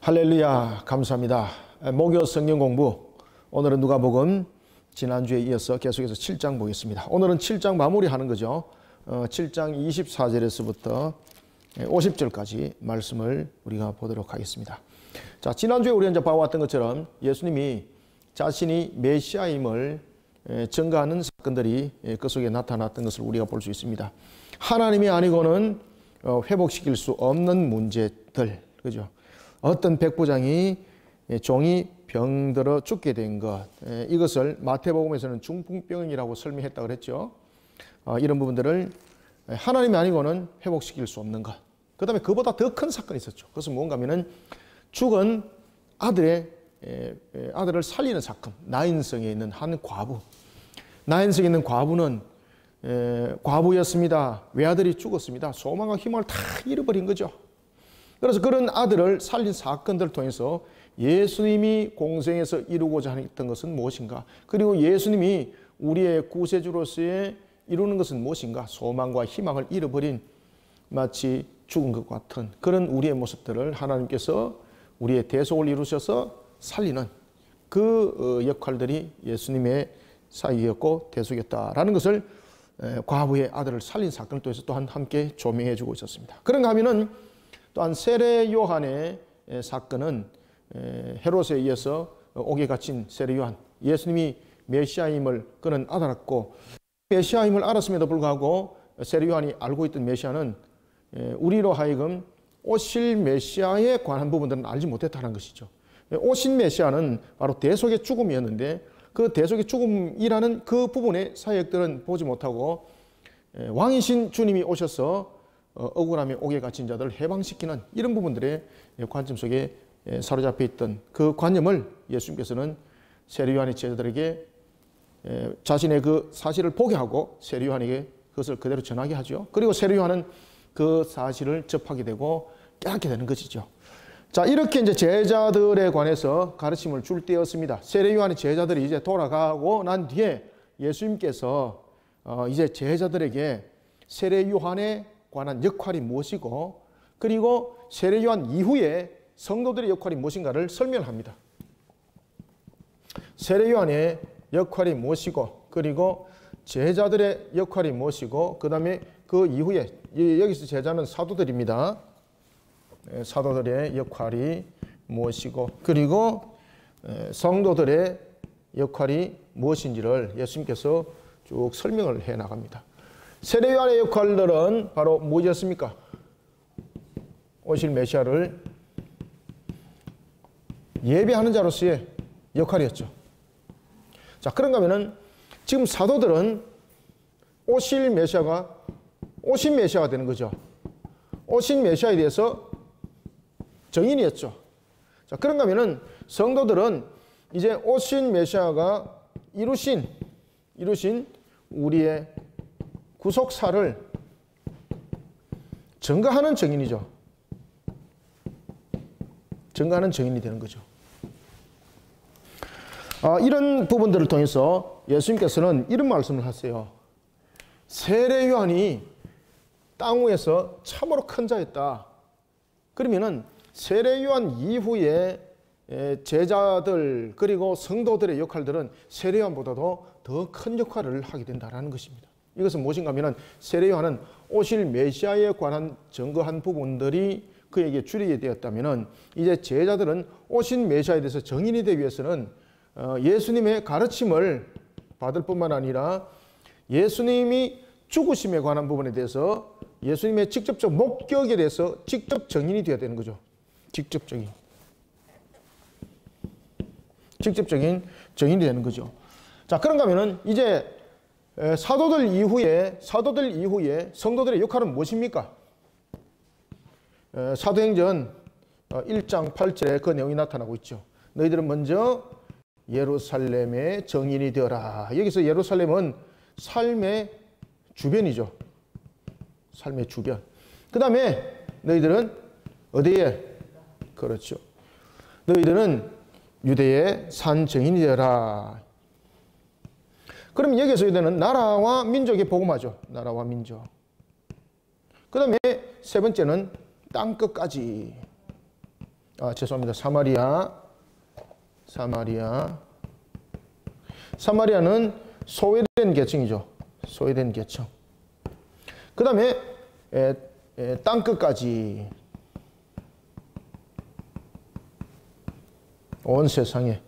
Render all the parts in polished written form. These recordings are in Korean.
할렐루야, 감사합니다. 목요 성경 공부, 오늘은 누가복음, 지난주에 이어서 계속해서 7장 보겠습니다. 오늘은 7장 마무리하는 거죠. 7장 24절에서부터 50절까지 말씀을 우리가 보도록 하겠습니다. 자, 지난주에 우리가 이제 봐왔던 것처럼 예수님이 자신이 메시아임을 증거하는 사건들이 그 속에 나타났던 것을 우리가 볼 수 있습니다. 하나님이 아니고는 회복시킬 수 없는 문제들, 그죠? 어떤 백부장이 종이 병들어 죽게 된 것, 이것을 마태복음에서는 중풍병이라고 설명했다고 그랬죠. 이런 부분들을 하나님이 아니고는 회복시킬 수 없는 것. 그 다음에 그보다 더 큰 사건이 있었죠. 그것은 뭔가 하면은 죽은 아들을 살리는 사건. 나인성에 있는 한 과부. 나인성에 있는 과부는 과부였습니다. 외아들이 죽었습니다. 소망과 희망을 다 잃어버린 거죠. 그래서 그런 아들을 살린 사건들을 통해서 예수님이 공생에서 이루고자 했던 것은 무엇인가? 그리고 예수님이 우리의 구세주로서의 이루는 것은 무엇인가? 소망과 희망을 잃어버린 마치 죽은 것 같은 그런 우리의 모습들을 하나님께서 우리의 대속을 이루셔서 살리는 그 역할들이 예수님의 사역이었고 대속이었다라는 것을 과부의 아들을 살린 사건을 통해서 또한 함께 조명해 주고 있었습니다. 그런가 하면은 또한 세례 요한의 사건은 헤롯에 의해서 옥에 갇힌 세례 요한, 예수님이 메시아임을 그는 알았고 메시아임을 알았음에도 불구하고 세례 요한이 알고 있던 메시아는 우리로 하여금 오실 메시아에 관한 부분들은 알지 못했다는 것이죠. 오신 메시아는 바로 대속의 죽음이었는데 그 대속의 죽음이라는 그 부분의 사역들은 보지 못하고 왕이신 주님이 오셔서 억울함에 옥에 갇힌 자들을 해방시키는 이런 부분들의 관점 속에 사로잡혀 있던 그 관념을 예수님께서는 세례 요한의 제자들에게 자신의 그 사실을 보게 하고 세례 요한에게 그것을 그대로 전하게 하죠. 그리고 세례 요한은 그 사실을 접하게 되고 깨닫게 되는 것이죠. 자, 이렇게 이제 제자들에 관해서 가르침을 줄 때였습니다. 세례 요한의 제자들이 이제 돌아가고 난 뒤에 예수님께서 이제 제자들에게 세례 요한의 관한 역할이 무엇이고 그리고 세례 요한 이후에 성도들의 역할이 무엇인가를 설명합니다. 세례 요한의 역할이 무엇이고 그리고 제자들의 역할이 무엇이고 그 다음에 그 이후에 여기서 제자는 사도들입니다. 사도들의 역할이 무엇이고 그리고 성도들의 역할이 무엇인지를 예수님께서 쭉 설명을 해 나갑니다. 세례 요한의 역할들은 바로 무엇이었습니까? 오실 메시아를 예배하는 자로서의 역할이었죠. 자, 그런가 하면은 지금 사도들은 오신 메시아가 되는 거죠. 오신 메시아에 대해서 증인이었죠. 자, 그런가 하면은 성도들은 이제 오신 메시아가 이루신 우리의 구속사를 증거하는 증인이죠. 증거하는 증인이 되는 거죠. 이런 부분들을 통해서 예수님께서는 이런 말씀을 하세요. 세례 요한이 땅 위에서 참으로 큰 자였다. 그러면은 세례 요한 이후에 제자들 그리고 성도들의 역할들은 세례 요한보다도 더 큰 역할을 하게 된다는 것입니다. 이것은 무엇인가 하면 세례 요한은 오실 메시아에 관한 증거한 부분들이 그에게 주리게 되었다면 이제 제자들은 오신 메시아에 대해서 정인이 되기 위해서는 예수님의 가르침을 받을 뿐만 아니라 예수님이 죽으심에 관한 부분에 대해서 예수님의 직접적 목격에 대해서 직접 정인이 되어야 되는 거죠. 직접적인 정인이 되는 거죠. 자, 그런가 하면은 이제 사도들 이후에 성도들의 역할은 무엇입니까? 사도행전 1장 8절에 그 내용이 나타나고 있죠. 너희들은 먼저 예루살렘의 정인이 되어라. 여기서 예루살렘은 삶의 주변이죠. 삶의 주변. 그 다음에 너희들은 어디에? 그렇죠. 너희들은 유대의 산 정인이 되어라. 그럼 여기서 유대는 나라와 민족에 복음하죠. 나라와 민족. 그 다음에 세 번째는 땅끝까지. 죄송합니다. 사마리아는 소외된 계층이죠. 소외된 계층. 그 다음에 땅끝까지 온 세상에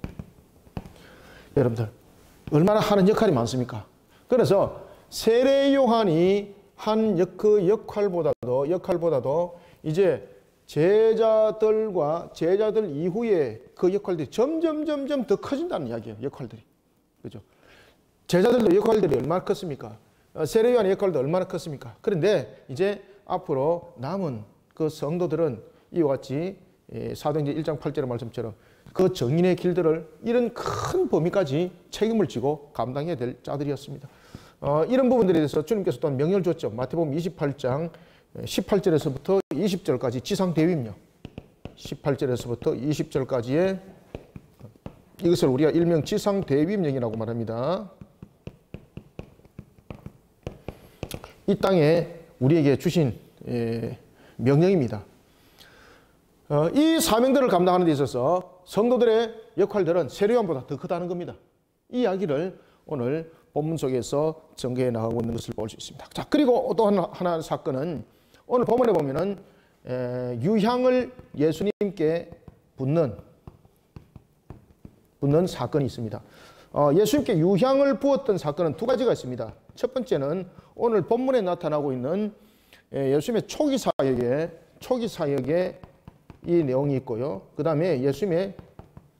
여러분들 얼마나 하는 역할이 많습니까? 그래서 세례 요한이 한 그 역할보다도 이제 제자들 이후에 그 역할들이 점점 더 커진다는 이야기예요. 역할들이. 그죠? 제자들도 역할들이 얼마나 컸습니까? 세례 요한의 역할도 얼마나 컸습니까? 그런데 이제 앞으로 남은 그 성도들은 이와 같이 사도행전 1장 8절의 말씀처럼 그 정인의 길들을 이런 큰 범위까지 책임을 지고 감당해야 될 자들이었습니다. 이런 부분들에 대해서 주님께서 또한 명령을 줬죠. 마태복음 28장 18절에서부터 20절까지 지상대위임요. 18절에서부터 20절까지의 이것을 우리가 일명 지상대위임령이라고 말합니다. 이 땅에 우리에게 주신 명령입니다. 이 사명들을 감당하는 데 있어서 성도들의 역할들은 세례 요한보다 더 크다는 겁니다. 이 이야기를 오늘 본문 속에서 전개해 나가고 있는 것을 볼 수 있습니다. 자, 그리고 또 하나 사건은 오늘 본문에 보면은 유향을 예수님께 붓는 사건이 있습니다. 예수님께 유향을 부었던 사건은 두 가지가 있습니다. 첫 번째는 오늘 본문에 나타나고 있는 예수님의 초기 사역에 이 내용이 있고요. 그 다음에 예수님의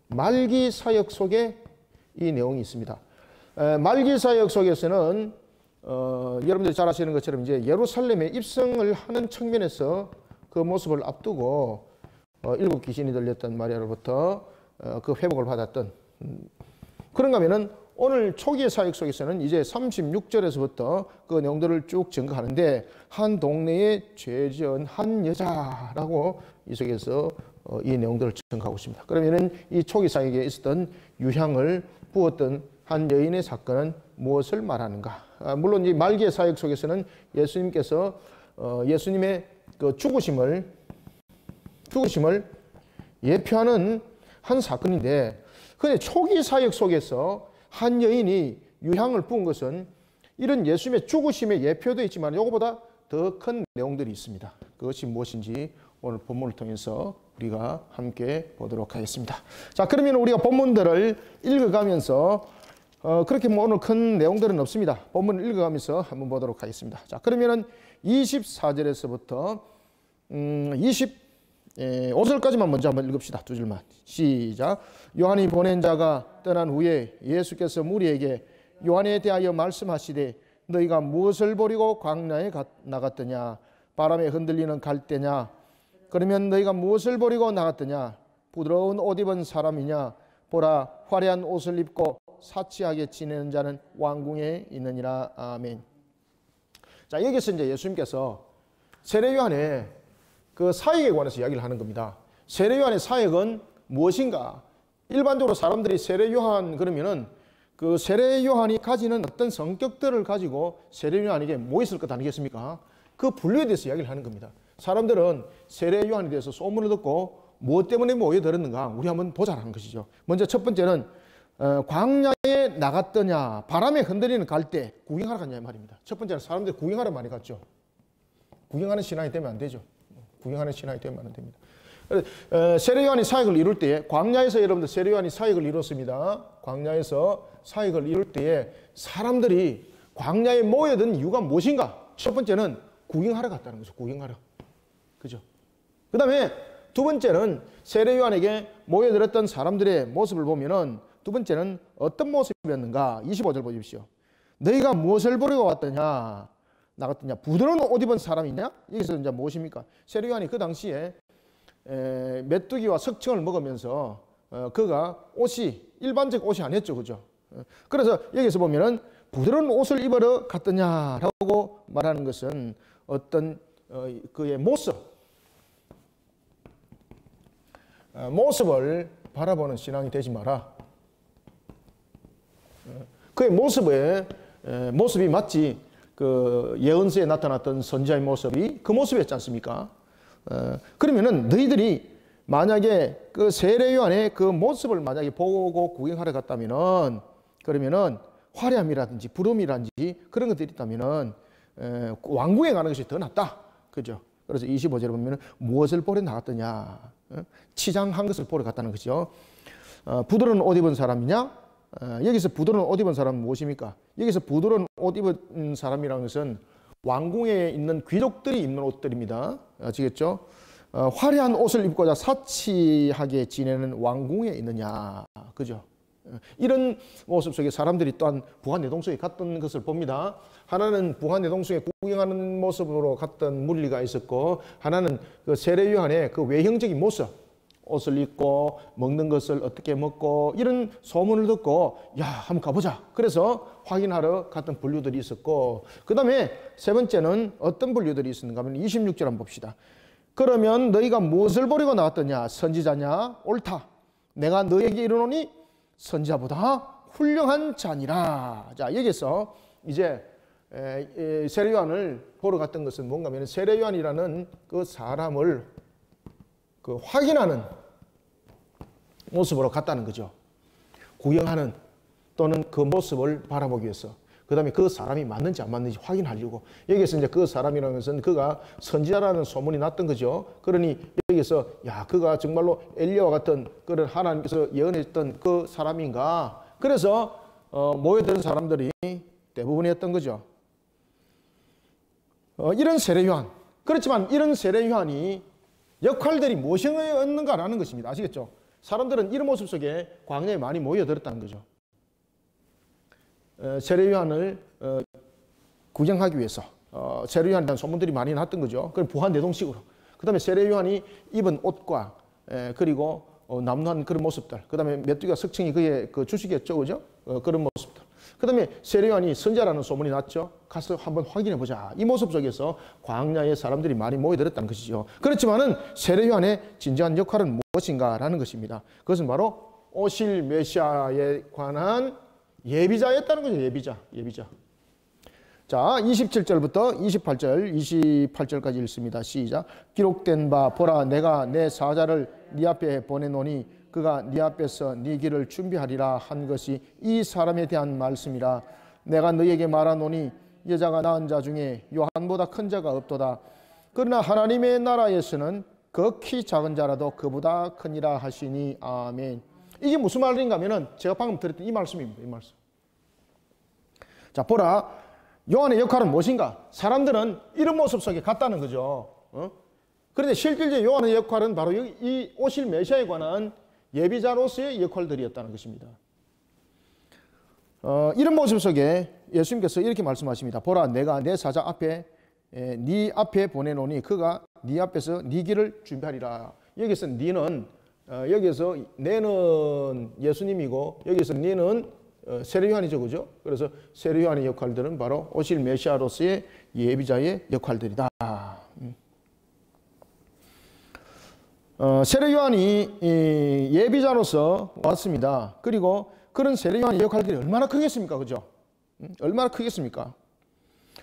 말기 사역 속에 이 내용이 있습니다. 말기 사역 속에서는 여러분들이 잘 아시는 것처럼 이제 예루살렘에 입성을 하는 측면에서 그 모습을 앞두고 일곱 귀신이 들렸던 마리아로부터 그 회복을 받았던 그런가 하면은 오늘 초기의 사역 속에서는 이제 36절에서부터 그 내용들을 쭉 증거하는데 한 동네에 죄 지은 한 여자라고 이 속에서 이 내용들을 증거하고 있습니다. 그러면은 이 초기 사역에 있었던 유향을 부었던 한 여인의 사건은 무엇을 말하는가? 물론 이 말기의 사역 속에서는 예수님께서 예수님의 그 죽으심을 예표하는 한 사건인데, 근데 초기 사역 속에서 한 여인이 유향을 부은 것은 이런 예수님의 죽으심의 예표도 있지만 이거보다 더 큰 내용들이 있습니다. 그것이 무엇인지 오늘 본문을 통해서 우리가 함께 보도록 하겠습니다. 자, 그러면 우리가 본문들을 읽어가면서 그렇게 뭐 오늘 큰 내용들은 없습니다. 본문을 읽어가면서 한번 보도록 하겠습니다. 자, 그러면은 24절에서부터 25절까지만 먼저 한번 읽읍시다. 두 줄만. 시작. 요한이 보낸 자가 떠난 후에 예수께서 무리에게 요한에 대하여 말씀하시되 너희가 무엇을 보리고 광야에 나갔더냐? 바람에 흔들리는 갈대냐? 그러면 너희가 무엇을 보리고 나갔더냐? 부드러운 옷 입은 사람이냐? 보라, 화려한 옷을 입고 사치하게 지내는 자는 왕궁에 있느니라. 아멘. 자, 여기서 이제 예수님께서 세례 요한의 그 사역에 관해서 이야기를 하는 겁니다. 세례 요한의 사역은 무엇인가? 일반적으로 사람들이 세례 요한 그러면은 그 세례 요한이 가지는 어떤 성격들을 가지고 세례 요한에게 뭐 있을 것 아니겠습니까? 그 분류에 대해서 이야기를 하는 겁니다. 사람들은 세례 요한에 대해서 소문을 듣고 무엇 때문에 모여들었는가 우리 한번 보자라는 것이죠. 먼저 첫 번째는 광야에 나갔더냐, 바람에 흔들리는 갈대 구경하러 갔냐 이 말입니다. 첫 번째는 사람들이 구경하러 많이 갔죠. 구경하는 신앙이 되면 안 되죠. 구경하는 신앙이 되면 안 됩니다. 세례 요한이 사역을 이룰 때에 광야에서 여러분들 세례 요한이 사역을 이뤘습니다. 광야에서 사역을 이룰 때에 사람들이 광야에 모여든 이유가 무엇인가? 첫 번째는 구경하러 갔다는 거죠. 구경하러. 그죠? 그 다음에 두 번째는 세례 요한에게 모여들었던 사람들의 모습을 보면은 두 번째는 어떤 모습이었는가? 25절 보십시오. 너희가 무엇을 보려고 왔더냐? 나갔더냐? 부드러운 옷 입은 사람이냐? 여기서 이제 무엇입니까? 세례 요한이 그 당시에 메뚜기와 석청을 먹으면서 그가 옷이 일반적 옷이 아니었죠. 그죠? 그래서 여기서 보면은 부드러운 옷을 입으러 갔더냐라고 말하는 것은 어떤 그의 모습을 바라보는 신앙이 되지 마라. 그의 모습이 마치 그 예언서에 나타났던 선지자의 모습이 그 모습이었지 않습니까? 그러면은 너희들이 만약에 그 세례 요한의 그 모습을 만약에 보고 구경하러 갔다면은, 그러면은 화려함이라든지 부름이라든지 그런 것들이 있다면은 왕궁에 가는 것이 더 낫다. 그죠? 그래서 25절에 보면은 무엇을 보러 나갔더냐? 치장한 것을 보러 갔다는 것이죠. 부드러운 옷 입은 사람이냐? 여기서 부드러운 옷 입은 사람은 무엇입니까? 여기서 부드러운 옷 입은 사람이라는 것은 왕궁에 있는 귀족들이 입는 옷들입니다. 아시겠죠? 화려한 옷을 입고자 사치하게 지내는 왕궁에 있느냐. 그죠? 이런 모습 속에 사람들이 또한 부하내동성에 갔던 것을 봅니다. 하나는 부하내동성에 구경하는 모습으로 갔던 물리가 있었고, 하나는 그 세례 요한의 그 외형적인 모습, 옷을 입고 먹는 것을 어떻게 먹고 이런 소문을 듣고 야 한번 가보자. 그래서 확인하러 갔던 분류들이 있었고, 그 다음에 세 번째는 어떤 분류들이 있었는가 하면 26절 한번 봅시다. 그러면 너희가 무엇을 보려고 나왔더냐? 선지자냐? 옳다. 내가 너에게 이르노니 선지자보다 훌륭한 자니라. 자, 여기서 이제 세례 요한을 보러 갔던 것은 뭔가 하면 세례 요한이라는 그 사람을 그 확인하는 모습으로 갔다는 거죠. 구경하는 또는 그 모습을 바라보기 위해서. 그 다음에 그 사람이 맞는지 안 맞는지 확인하려고. 여기서 이제 그 사람이라는 것은 그가 선지자라는 소문이 났던 거죠. 그러니 여기서 야 그가 정말로 엘리야와 같은 그런 하나님께서 예언했던 그 사람인가. 그래서 모여든 사람들이 대부분이었던 거죠. 이런 세례 요한. 그렇지만 이런 세례 요한이 역할들이 무엇이었는가라는 것입니다. 아시겠죠? 사람들은 이런 모습 속에 광야에 많이 모여들었다는 거죠. 세례 요한을 구경하기 위해서 세례 요한이라는 소문들이 많이 났던 거죠. 그럼 부하내동식으로. 그 다음에 세례 요한이 입은 옷과 그리고 남루한 그런 모습들. 그 다음에 메뚜기가 석층이 그의 그 주식이었죠. 그죠? 그런 모습들. 그 다음에 세례 요한이 선지자라는 소문이 났죠. 가서 한번 확인해 보자. 이 모습 속에서 광야에 사람들이 많이 모여들었다는 것이죠. 그렇지만은 세례 요한의 진정한 역할은 무엇인가라는 것입니다. 그것은 바로 오실 메시아에 관한 예비자였다는 거죠. 예비자. 자, 27절부터 28절까지 읽습니다. 시작. 기록된 바 보라 내가 내 사자를 네 앞에 보내노니 그가 네 앞에서 네 길을 준비하리라 한 것이 이 사람에 대한 말씀이라. 내가 너에게 말하노니 여자가 낳은 자 중에 요한보다 큰 자가 없도다. 그러나 하나님의 나라에서는 극히 작은 자라도 그보다 크니라 하시니. 아멘. 이게 무슨 말인가 하면은 제가 방금 드렸던 이 말씀입니다. 이 말씀. 자, 보라. 요한의 역할은 무엇인가? 사람들은 이런 모습 속에 갔다는 거죠. 그런데 실질적인 요한의 역할은 바로 이 오실 메시아에 관한 예비자로서의 역할들이었다는 것입니다. 이런 모습 속에 예수님께서 이렇게 말씀하십니다. 보라, 내가 내 사자 앞에 네 앞에 보내노니 그가 네 앞에서 네 길을 준비하리라. 여기서 네는 여기서 내는 예수님이고 여기서 네는 세례 요한이죠, 그죠? 그래서 세례 요한의 역할들은 바로 오실 메시아로서의 예비자의 역할들이다. 세례 요한이 예비자로서 왔습니다. 그리고 그런 세례 요한의 역할들이 얼마나 크겠습니까, 그죠? 얼마나 크겠습니까?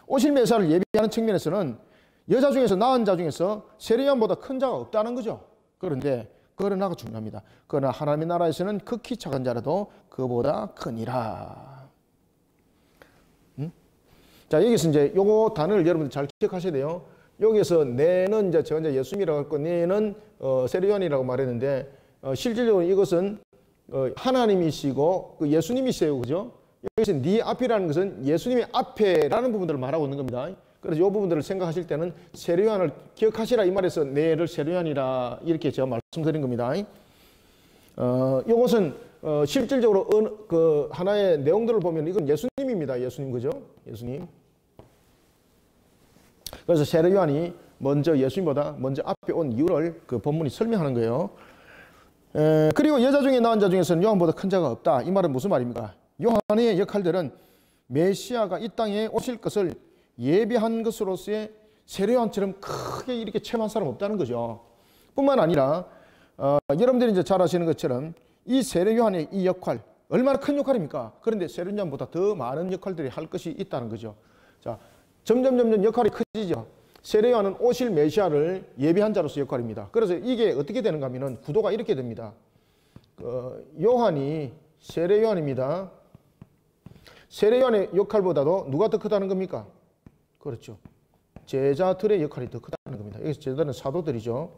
오실 메시아를 예비하는 측면에서는 여자 중에서 낳은 자 중에서 세례 요한보다 큰 자가 없다는 거죠. 그러나 중요합니다. 그러나 하나님의 나라에서는 극히 작은 자라도 그보다 크니라. 자, 여기서 이제 요거 단어를 여러분들 잘 기억하셔야 돼요. 여기서 내는 제가 이제 예수님이라고 했고 내는 세례 요한이라고 말했는데 실질적으로 이것은 하나님이시고 그 예수님이세요, 그죠? 여기서 네 앞이라는 것은 예수님의 앞에라는 부분들을 말하고 있는 겁니다. 그래서 이 부분들을 생각하실 때는 세례 요한을 기억하시라 이 말에서 내를 세례 요한이라 이렇게 제가 말씀드린 겁니다. 이것은 실질적으로 그 하나의 내용들을 보면 이건 예수님입니다. 예수님, 그죠? 예수님. 그래서 세례 요한이 먼저 예수님보다 먼저 앞에 온 이유를 그 본문이 설명하는 거예요. 그리고 여자 중에 낳은 자 중에서는 요한보다 큰 자가 없다. 이 말은 무슨 말입니까? 요한의 역할들은 메시아가 이 땅에 오실 것을 예비한 것으로서의 세례 요한처럼 크게 이렇게 체험한 사람 없다는 거죠. 뿐만 아니라 여러분들이 이제 잘 아시는 것처럼 이 세례 요한의 이 역할 얼마나 큰 역할입니까? 그런데 세례 요한보다 더 많은 역할들이 할 것이 있다는 거죠. 자, 점점 역할이 커지죠. 세례요한은 오실 메시아를 예비한 자로서 역할입니다. 그래서 이게 어떻게 되는가 하면은 구도가 이렇게 됩니다. 요한이 세례요한입니다. 세례요한의 역할보다도 누가 더 크다는 겁니까? 그렇죠. 제자들의 역할이 더 크다는 겁니다. 여기서 제자들은 사도들이죠.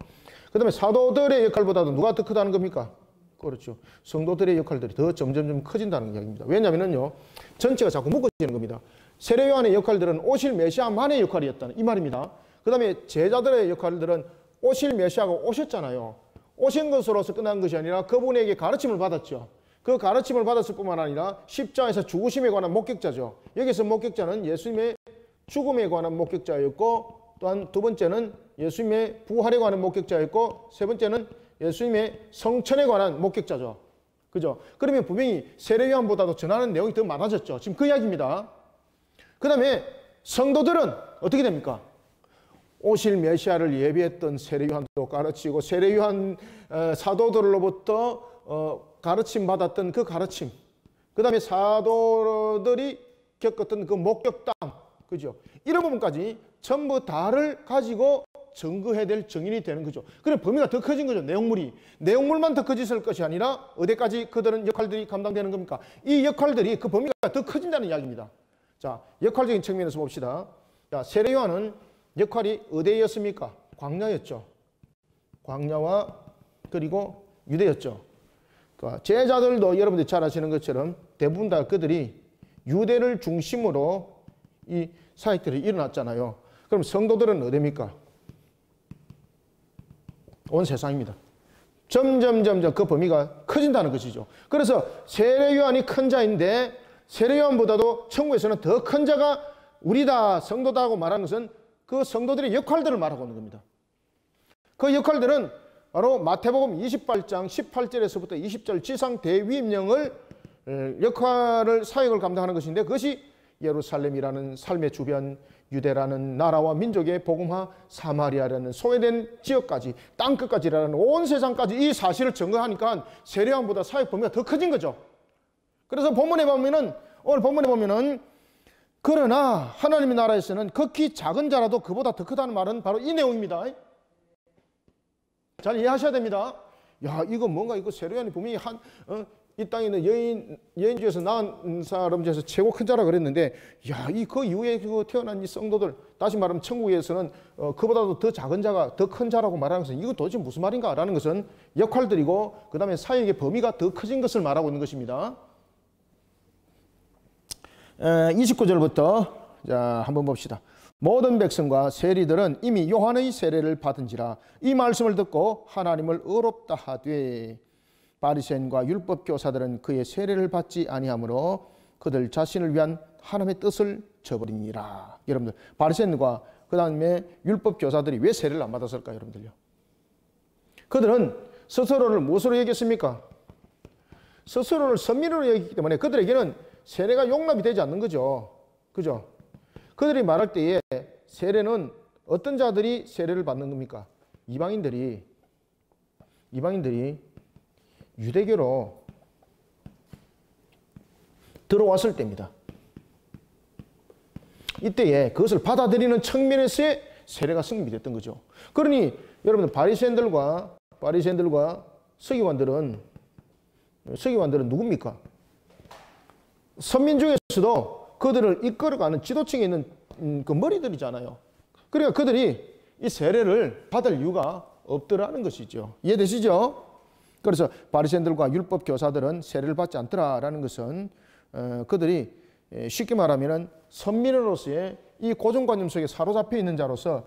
그 다음에 사도들의 역할보다도 누가 더 크다는 겁니까? 그렇죠. 성도들의 역할들이 더 점점점 커진다는 이야기입니다. 왜냐하면요, 전체가 자꾸 묶어지는 겁니다. 세례요한의 역할들은 오실 메시아만의 역할이었다는 이 말입니다. 그 다음에 제자들의 역할들은 오실 메시아가 오셨잖아요. 오신 것으로서 끝난 것이 아니라 그분에게 가르침을 받았죠. 그 가르침을 받았을 뿐만 아니라 십자가에서 죽으심에 관한 목격자죠. 여기서 목격자는 예수님의 죽음에 관한 목격자였고, 또한 두 번째는 예수님의 부활에 관한 목격자였고, 세 번째는 예수님의 성천에 관한 목격자죠. 그죠? 그러면 분명히 세례요한보다도 전하는 내용이 더 많아졌죠. 지금 그 이야기입니다. 그 다음에 성도들은 어떻게 됩니까? 오실 메시아를 예비했던 세례요한도 가르치고, 세례요한 사도들로부터 가르침 받았던 그 가르침, 그 다음에 사도들이 겪었던 그 목격담, 그죠? 이런 부분까지 전부 다를 가지고 증거해야 될 증인이 되는 거죠. 그래 범위가 더 커진 거죠. 내용물만 더 커졌을 것이 아니라 어디까지 그들은 역할들이 감당되는 겁니까? 이 역할들이 그 범위가 더 커진다는 이야기입니다. 자, 역할적인 측면에서 봅시다. 자, 세례요한은 역할이 어디였습니까? 광야였죠. 광야와 그리고 유대였죠. 그러니까 제자들도 여러분들이 잘 아시는 것처럼 대부분 다 그들이 유대를 중심으로 이 사역들이 일어났잖아요. 그럼 성도들은 어디입니까? 온 세상입니다. 점점 그 범위가 커진다는 것이죠. 그래서 세례요한이 큰 자인데 세례요한보다도 천국에서는 더 큰 자가 우리다, 성도다고 말하는 것은 그 성도들의 역할들을 말하고 있는 겁니다. 그 역할들은 바로 마태복음 28장 18절에서부터 20절 지상 대위임령을 역할을 사역을 감당하는 것인데, 그것이 예루살렘이라는 삶의 주변, 유대라는 나라와 민족의 복음화, 사마리아라는 소외된 지역까지, 땅끝까지라는 온 세상까지 이 사실을 증거하니까 세례요한보다 사역 범위가 더 커진 거죠. 그래서 본문에 보면은, 오늘 본문에 보면은, 그러나 하나님의 나라에서는 극히 작은 자라도 그보다 더 크다는 말은 바로 이 내용입니다. 잘 이해하셔야 됩니다. 야, 이거 뭔가 이거 세례요한이 분명히 이 땅에 있는 여인 중에서 낳은 사람 중에서 최고 큰 자라 그랬는데, 야, 그 이후에 태어난 이 성도들, 다시 말하면 천국에서는 그보다도 더 작은 자가 더 큰 자라고 말하는 것은 이거 도대체 무슨 말인가라는 것은 역할들이고, 그 다음에 사역의 범위가 더 커진 것을 말하고 있는 것입니다. 29절부터 자, 한번 봅시다. 모든 백성과 세리들은 이미 요한의 세례를 받은지라 이 말씀을 듣고 하나님을 의롭다 하되, 바리새인과 율법 교사들은 그의 세례를 받지 아니하므로 그들 자신을 위한 하나님의 뜻을 저버립니다. 여러분들, 바리새인과 그 다음에 율법 교사들이 왜 세례를 안 받았을까요, 여러분들요? 그들은 스스로를 무엇으로 여겼습니까? 스스로를 선민으로 여기기 때문에 그들에게는 세례가 용납이 되지 않는 거죠. 그죠? 그들이 말할 때에 세례는 어떤 자들이 세례를 받는 겁니까? 이방인들이 유대교로 들어왔을 때입니다. 이때에 그것을 받아들이는 측면에서의 세례가 성립됐던 거죠. 그러니 여러분들, 바리새인들과 서기관들은 누굽니까? 선민 중에서도 그들을 이끌어가는 지도층에 있는 그 머리들이잖아요. 그러니까 그들이 이 세례를 받을 이유가 없더라는 것이죠. 이해되시죠? 그래서 바리새인들과 율법 교사들은 세례를 받지 않더라라는 것은 그들이 쉽게 말하면 선민으로서의 이 고정관념 속에 사로잡혀 있는 자로서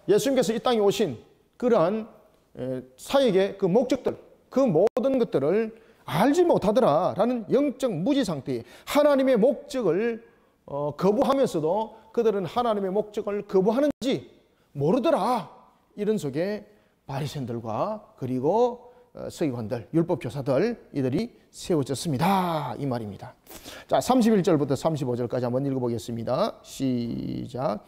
예수님께서 이 땅에 오신 그러한 사역의 그 목적들, 그 모든 것들을 알지 못하더라라는 영적 무지 상태, 하나님의 목적을 거부하면서도 그들은 하나님의 목적을 거부하는지 모르더라, 이런 속에 바리새인들과 그리고 서기관들, 율법 교사들, 이들이 세워졌습니다, 이 말입니다. 자, 31절부터 35절까지 한번 읽어보겠습니다. 시작.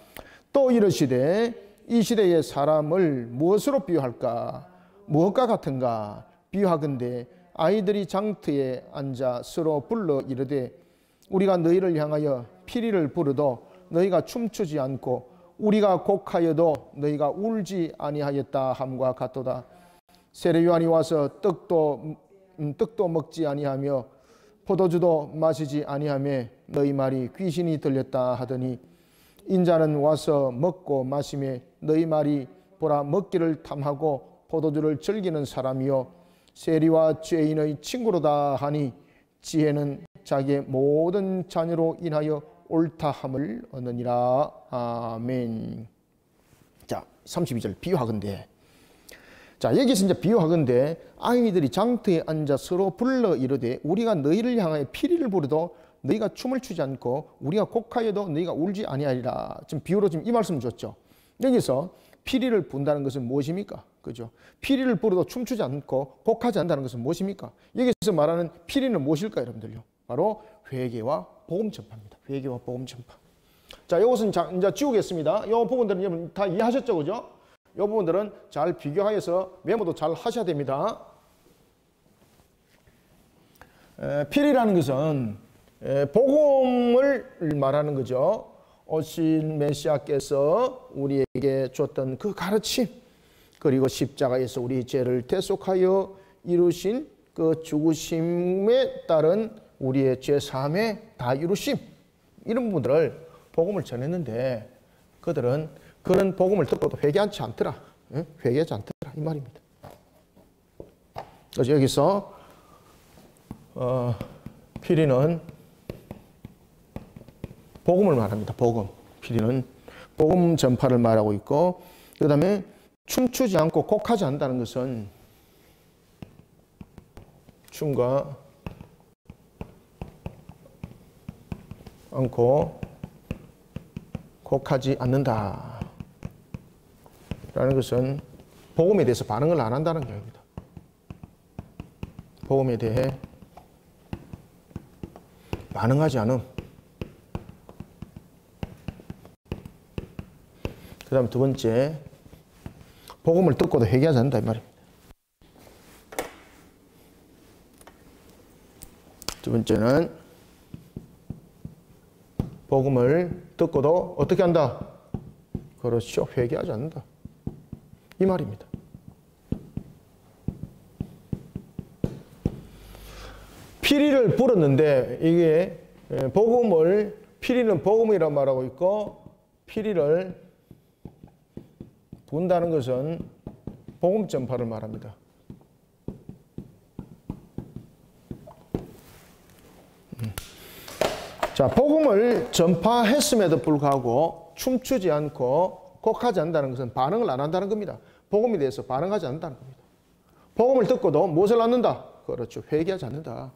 또 이르시되 이 시대의 사람을 무엇으로 비유할까? 무엇과 같은가? 비유하건대 아이들이 장터에 앉아 서로 불러 이르되 우리가 너희를 향하여 피리를 부르도 너희가 춤추지 않고 우리가 곡하여도 너희가 울지 아니하였다 함과 같도다. 세례 요한이 와서 떡도 먹지 아니하며 포도주도 마시지 아니하며 너희 말이 귀신이 들렸다 하더니 인자는 와서 먹고 마시며 너희 말이 보라 먹기를 탐하고 포도주를 즐기는 사람이요 세리와 죄인의 친구로다 하니 지혜는 자기의 모든 자녀로 인하여 옳다함을 얻느니라. 아멘. 자, 32절 비유하건대. 자, 여기서 이제 비유하건대 아이들이 장터에 앉아 서로 불러 이르되 우리가 너희를 향하여 피리를 부르도 너희가 춤을 추지 않고 우리가 곡하여도 너희가 울지 아니하리라. 지금 비유로 지금 이 말씀 줬죠. 여기서 피리를 분다는 것은 무엇입니까? 그죠? 피리를 부르도 춤추지 않고 곡하지 않는다는 것은 무엇입니까? 여기서 말하는 피리는 무엇일까요, 여러분들요? 바로 회개와 복음 전파입니다. 회개와 복음 전파. 자, 이것은 이제 지우겠습니다. 이 부분들은 여러분 다 이해하셨죠, 그죠? 이 부분들은 잘 비교하여서 메모도 잘 하셔야 됩니다. 피리라는 것은 복음을 말하는 거죠. 오신 메시아께서 우리에게 줬던 그 가르침, 그리고 십자가에서 우리 죄를 대속하여 이루신 그 죽으심에 따른 우리의 죄 사함의 다 이루심, 이런 부분들을 복음을 전했는데 그들은 그런 복음을 듣고도 회개하지 않더라. 회개하지 않더라 이 말입니다. 그래서 여기서 피리는 복음을 말합니다. 복음. 피리는 복음 전파를 말하고 있고, 그 다음에 춤추지 않고 곡하지 않는다는 것은 춤과 않고 곡하지 않는다 라는 것은 복음에 대해서 반응을 안 한다는 겁니다. 복음에 대해 반응하지 않음. 그 다음에 두 번째, 복음을 듣고도 회개하지 않는다 이 말입니다. 두 번째는 복음을 듣고도 어떻게 한다? 그렇죠. 회개하지 않는다 이 말입니다. 피리를 불었는데 이게 피리는 복음이라고 말하고 있고, 피리를 분다는 것은 복음 전파를 말합니다. 자, 복음을 전파했음에도 불구하고 춤추지 않고 곡하지 않는다는 것은 반응을 안 한다는 겁니다. 복음에 대해서 반응하지 않는다는 겁니다. 복음을 듣고도 무엇을 않는다? 그렇죠. 회개하지 않는다.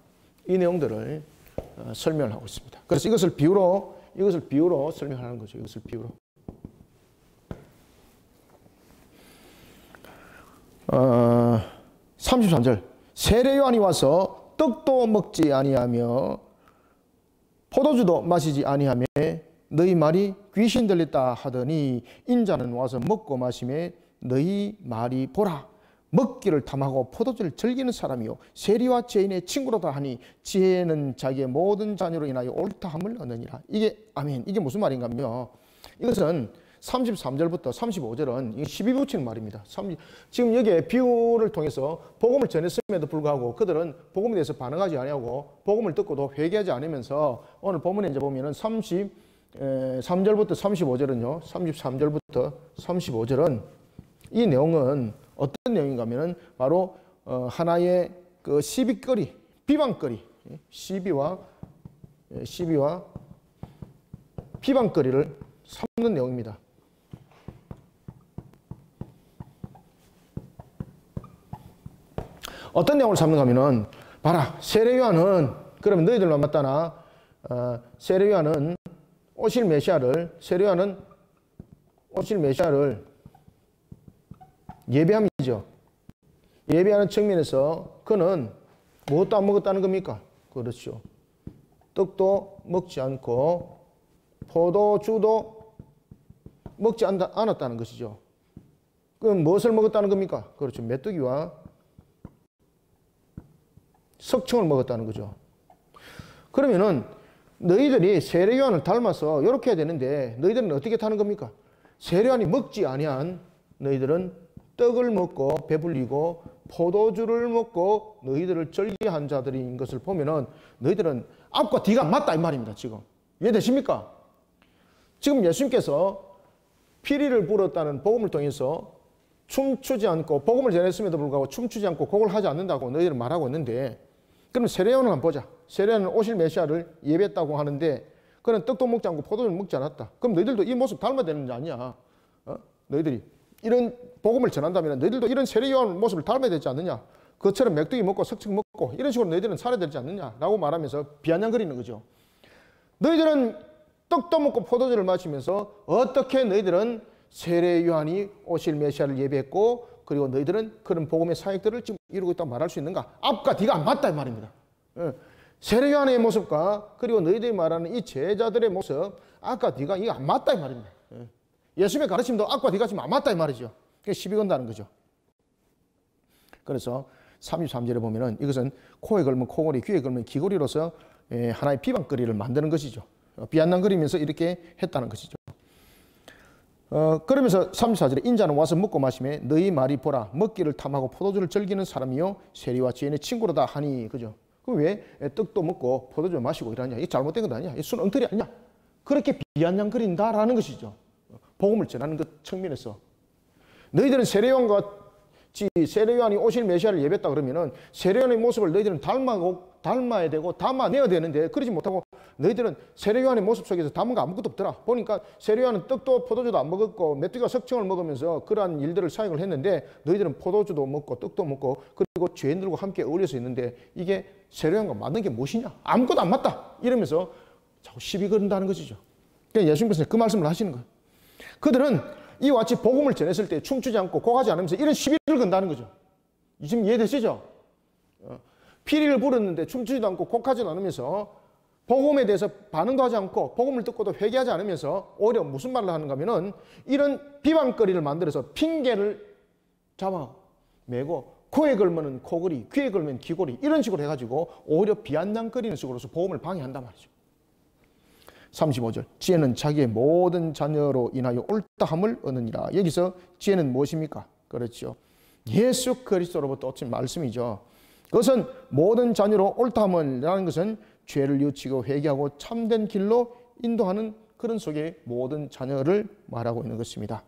이 내용들을 설명을 하고 있습니다. 그래서 이것을 비유로 설명하는 거죠. 이것을 비유로. 33절. 세례 요한이 와서 떡도 먹지 아니하며 포도주도 마시지 아니하며 너희 말이 귀신 들렸다 하더니 인자는 와서 먹고 마시며 너희 말이 보라 먹기를 탐하고 포도주를 즐기는 사람이요 세리와 죄인의 친구로다 하니 지혜는 자기의 모든 자녀로 인하여 옳다함을 얻느니라. 이게 아멘. 이게 무슨 말인가 하면요, 이것은 33절부터 35절은 12붙이는 말입니다. 지금 여기에 비유를 통해서 복음을 전했음에도 불구하고 그들은 복음에 대해서 반응하지 아니하고 복음을 듣고도 회개하지 않으면서 오늘 본문에 이제 보면은 33절부터 35절은요, 33절부터 35절은 이 내용은 어떤 내용인가 하면은 바로 하나의 그 시비거리, 비방거리, 시비와 비방거리를 삼는 내용입니다. 어떤 내용을 삼는가 하면은, 봐라, 세례 요한은, 그러면 너희들만 맞다나, 세례 요한은 오실 메시아를 예배함이죠. 예배하는 측면에서 그는 무엇도 안 먹었다는 겁니까? 그렇죠. 떡도 먹지 않고 포도주도 먹지 않았다는 것이죠. 그럼 무엇을 먹었다는 겁니까? 그렇죠. 메뚜기와 석청을 먹었다는 거죠. 그러면은 너희들이 세례요한을 닮아서 이렇게 해야 되는데 너희들은 어떻게 타는 겁니까? 세례요한이 먹지 아니한 너희들은 떡을 먹고 배불리고 포도주를 먹고 너희들을 절기한 자들인 것을 보면은 너희들은 앞과 뒤가 맞다 이 말입니다. 지금 이해되십니까? 지금 예수님께서 피리를 불었다는 복음을 통해서 춤추지 않고 복음을 전했음에도 불구하고 춤추지 않고 곡을 하지 않는다고 너희들은 말하고 있는데, 그럼 세례요한을 한번 보자. 세례요한은 오실 메시아를 예배했다고 하는데 그는 떡도 먹지 않고 포도주를 먹지 않았다. 그럼 너희들도 이 모습 닮아야 되는 게 아니야. 너희들이 이런 복음을 전한다면 너희들도 이런 세례요한 모습을 닮아야 되지 않느냐. 그처럼 맥두기 먹고 석청 먹고 이런 식으로 너희들은 살아야 되지 않느냐라고 말하면서 비아냥거리는 거죠. 너희들은 떡도 먹고 포도주를 마시면서 어떻게 너희들은 세례요한이 오실 메시아를 예배했고 그리고 너희들은 그런 복음의 사역들을 지금 이루고 있다고 말할 수 있는가? 앞과 뒤가 안 맞다 이 말입니다. 세례요한의 모습과 그리고 너희들이 말하는 이 제자들의 모습, 앞과 뒤가 이게 안 맞다 이 말입니다. 예수님의 가르침도 앞과 뒤가 지금 안 맞다 이 말이죠. 그게 시비 건다는 거죠. 그래서 33절에 보면은 이것은 코에 걸면 코골이, 귀에 걸면 귀골이로서 하나의 비방거리를 만드는 것이죠. 비아냥거리면서 이렇게 했다는 것이죠. 그러면서 34절에 인자는 와서 먹고 마시매 너희 말이 보라 먹기를 탐하고 포도주를 즐기는 사람이요 세리와 죄인의 친구로다 하니. 그죠? 그럼 왜 떡도 먹고 포도주 마시고 이러냐? 이게 잘못된 것 아니야? 이 순 엉터리 아니냐? 그렇게 비아냥거린다라는 것이죠. 복음을 전하는 것 측면에서 너희들은 세례요한과 같이 세례요한이 오실 메시아를 예배했다 그러면은 세례요한의 모습을 너희들은 닮아야 되고 담아내야 되는데 그러지 못하고 너희들은 세례요한의 모습 속에서 담은 거 아무것도 없더라. 보니까 세례요한은 떡도 포도주도 안 먹었고 메뚜기가 석청을 먹으면서 그러한 일들을 사역을 했는데 너희들은 포도주도 먹고 떡도 먹고 그리고 죄인들과 함께 어울려서 있는데 이게 세례요한과 맞는 게 무엇이냐? 아무것도 안 맞다. 이러면서 자꾸 시비 건다는 것이죠. 그러니까 예수님께서 그 말씀을 하시는 거예요. 그들은 이와 같이 복음을 전했을 때 춤추지 않고 곡하지 않으면서 이런 시비를 건다는 거죠. 지금 이해되시죠? 피리를 불었는데 춤추지도 않고 곡하지 않으면서 복음에 대해서 반응도 하지 않고 복음을 듣고도 회개하지 않으면서 오히려 무슨 말을 하는가 하면은 이런 비방거리를 만들어서 핑계를 잡아 매고 코에 걸면은 코골이, 귀에 걸면 귀골이 이런 식으로 해가지고 오히려 비아냥거리는 식으로서 복음을 방해한단 말이죠. 35절 지혜는 자기의 모든 자녀로 인하여 옳다함을 얻느니라. 여기서 지혜는 무엇입니까? 그렇죠. 예수 그리스도로부터 얻은 말씀이죠. 그것은 모든 자녀로 옳다함이라는 것은 죄를 뉘우치고 회개하고 참된 길로 인도하는 그런 속의 모든 자녀를 말하고 있는 것입니다.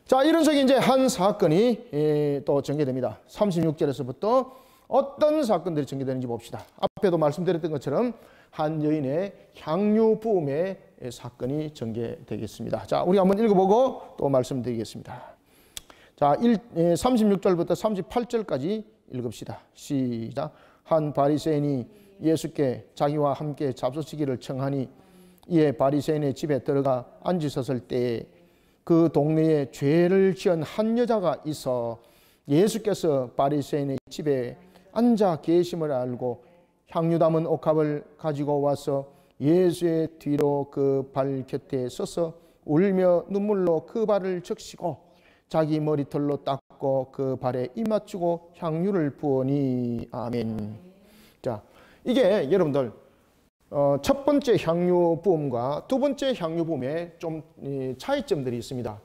자, 이런 속에 이제 한 사건이 또 전개됩니다. 36절에서부터 어떤 사건들이 전개되는지 봅시다. 앞에도 말씀드렸던 것처럼 한 여인의 향유 부음의 사건이 전개되겠습니다. 자, 우리 한번 읽어보고 또 말씀드리겠습니다. 자, 36절부터 38절까지 읽읍시다. 시작. 한 바리새인이 예수께 자기와 함께 잡수시기를 청하니 이에 바리새인의 집에 들어가 앉으셨을 때에 그 동네에 죄를 지은 한 여자가 있어 예수께서 바리새인의 집에 앉아 계심을 알고 향유 담은 옥합을 가지고 와서 예수의 뒤로 그 발 곁에 서서 울며 눈물로 그 발을 적시고 자기 머리털로 닦고 그 발에 입맞추고 향유를 부으니. 아멘. 자, 이게 여러분들 첫 번째 향유 부음과 두 번째 향유 부음에 좀 차이점들이 있습니다.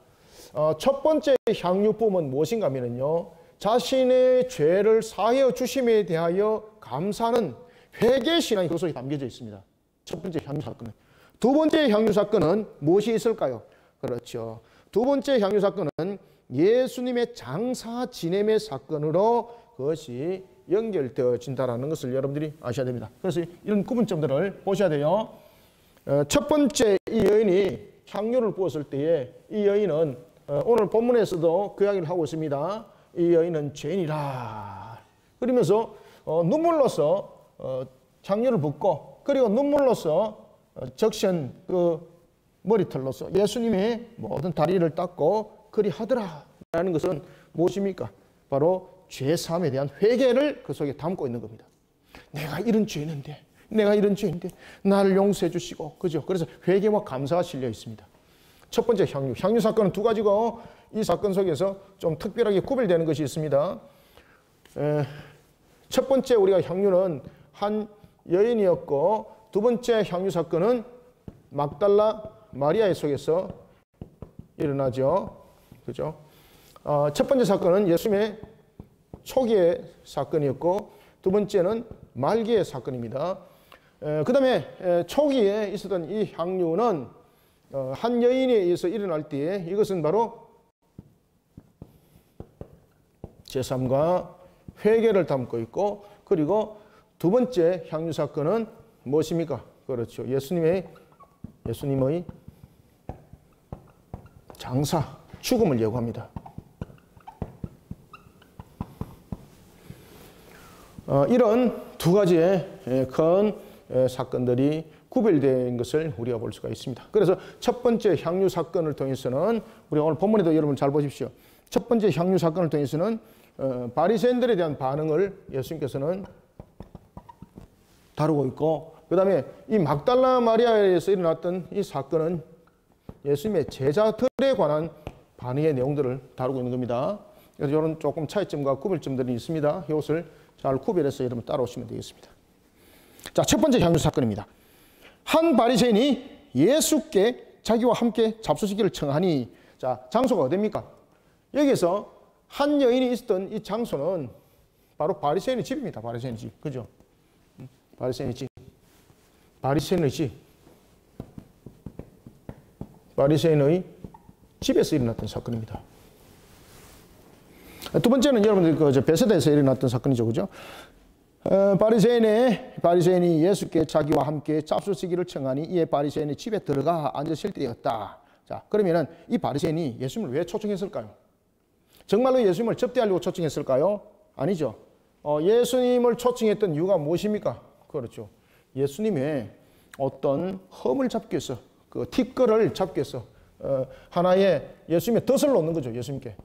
첫 번째 향유 부음은 무엇인가 하면요, 자신의 죄를 사하여 주심에 대하여 감사하는 회개 신앙이 그 속에 담겨져 있습니다. 첫 번째 향유 사건은. 두 번째 향유 사건은 무엇이 있을까요? 그렇죠. 두 번째 향유 사건은 예수님의 장사 지냄의 사건으로 그것이 연결되어진다는 것을 여러분들이 아셔야 됩니다. 그래서 이런 구분점들을 보셔야 돼요. 첫 번째 이 여인이 향유를 부었을 때에 이 여인은 오늘 본문에서도 그 이야기를 하고 있습니다. 이 여인은 죄인이라. 그러면서 눈물로서 향유를 붓고 그리고 눈물로서 적신 그 머리털로서 예수님의 모든 다리를 닦고 그리 하더라라는 것은 무엇입니까? 바로 죄사함에 대한 회개를 그 속에 담고 있는 겁니다. 내가 이런 죄인인데 나를 용서해 주시고, 그죠? 그래서 회개와 감사가 실려 있습니다. 첫 번째 향유 사건은 두 가지고 이 사건 속에서 좀 특별하게 구별되는 것이 있습니다. 첫 번째 우리가 향유는 한 여인이었고 두 두 번째 향유 사건은 막달라 마리아의 속에서 일어나죠. 그죠? 첫 번째 사건은 예수님의 초기의 사건이었고 두 번째는 말기의 사건입니다. 그 다음에 초기에 있었던 이 향유는 한 여인에 의해서 일어날 때에 이것은 바로 제삼과 회개를 담고 있고, 그리고 두 번째 향유 사건은 무엇입니까? 그렇죠. 예수님의 장사, 죽음을 예고합니다. 이런 두 가지의 큰 사건들이 구별된 것을 우리가 볼 수가 있습니다. 그래서 첫 번째 향유 사건을 통해서는, 우리 오늘 본문에도 여러분 잘 보십시오. 첫 번째 향유 사건을 통해서는 바리새인들에 대한 반응을 예수님께서는 다루고 있고, 그 다음에 이 막달라 마리아에서 일어났던 이 사건은 예수님의 제자들에 관한 반응의 내용들을 다루고 있는 겁니다. 그래서 이런 조금 차이점과 구별점들이 있습니다. 이것을 잘 구별해서 여러분 따라오시면 되겠습니다. 자, 첫 번째 향유 사건입니다. 한 바리새인이 예수께 자기와 함께 잡수시기를 청하니, 자, 장소가 어디입니까? 여기서 한 여인이 있었던 이 장소는 바로 바리새인의 집입니다. 바리새인의 집. 그죠? 바리새인의 집. 바리새인의 집. 바리새인의 집에서 일어났던 사건입니다. 두 번째는 여러분들 베세다에서 일어났던 사건이죠. 그죠? 바리새인이 예수께 자기와 함께 잡수시기를 청하니 이에 바리새인의 집에 들어가 앉으실 때였다. 자, 그러면은 이 바리새인이 예수님을 왜 초청했을까요? 정말로 예수님을 접대하려고 초청했을까요? 아니죠. 예수님을 초청했던 이유가 무엇입니까? 그렇죠. 예수님의 어떤 흠을 잡기 위해서, 그 티끌을 잡기 위해서 하나의 예수님의 덫을 놓는 거죠. 예수님께.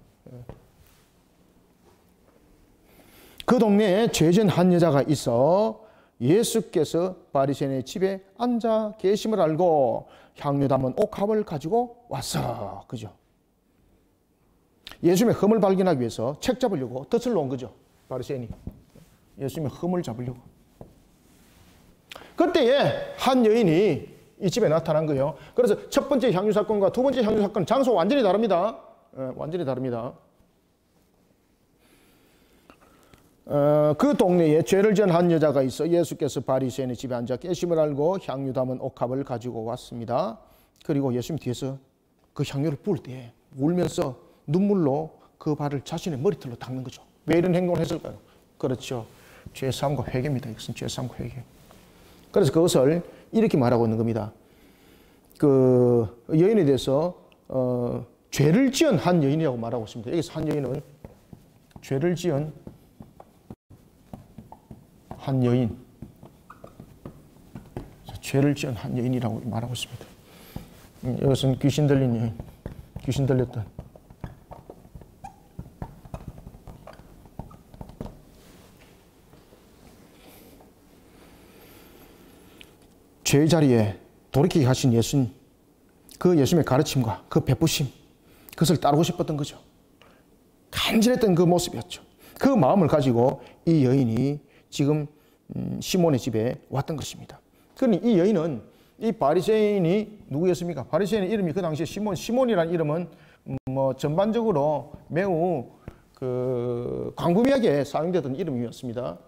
그 동네에 죄진 한 여자가 있어 예수께서 바리새인의 집에 앉아 계심을 알고 향유 담은 옥합을 가지고 왔어. 그죠? 예수님의 흠을 발견하기 위해서 책 잡으려고 덫을 놓은 거죠. 바리새인이. 예수님의 흠을 잡으려고. 그때에 한 여인이 이 집에 나타난 거예요. 그래서 첫 번째 향유 사건과 두 번째 향유 사건 장소 완전히 다릅니다. 완전히 다릅니다. 그 동네에 죄를 지은 한 여자가 있어 예수께서 바리새인의 집에 앉아 계심을 알고 향유 담은 옥합을 가지고 왔습니다. 그리고 예수님 뒤에서 그 향유를 부을 때 울면서 눈물로 그 발을 자신의 머리털로 닦는 거죠. 왜 이런 행동을 했을까요? 그렇죠. 죄사함과 회개입니다. 이것은 죄사함과 회개. 그래서 그것을 이렇게 말하고 있는 겁니다. 그 여인에 대해서 죄를 지은 한 여인이라고 말하고 있습니다. 여기서 한 여인은 죄를 지은 한 여인, 죄를 지은 한 여인이라고 말하고 있습니다. 이것은 귀신 들린 여인, 귀신 들렸던. 죄의 자리에 돌이키게 하신 예수님, 그 예수님의 가르침과 그 베푸심, 그것을 따르고 싶었던 거죠. 간절했던 그 모습이었죠. 그 마음을 가지고 이 여인이 지금 시몬의 집에 왔던 것입니다. 그러니 이 여인은, 이 바리새인이 누구였습니까? 바리새인의 이름이 그 당시에 시몬이라는 이름은 뭐 전반적으로 매우 그 광범위하게 사용되던 이름이었습니다.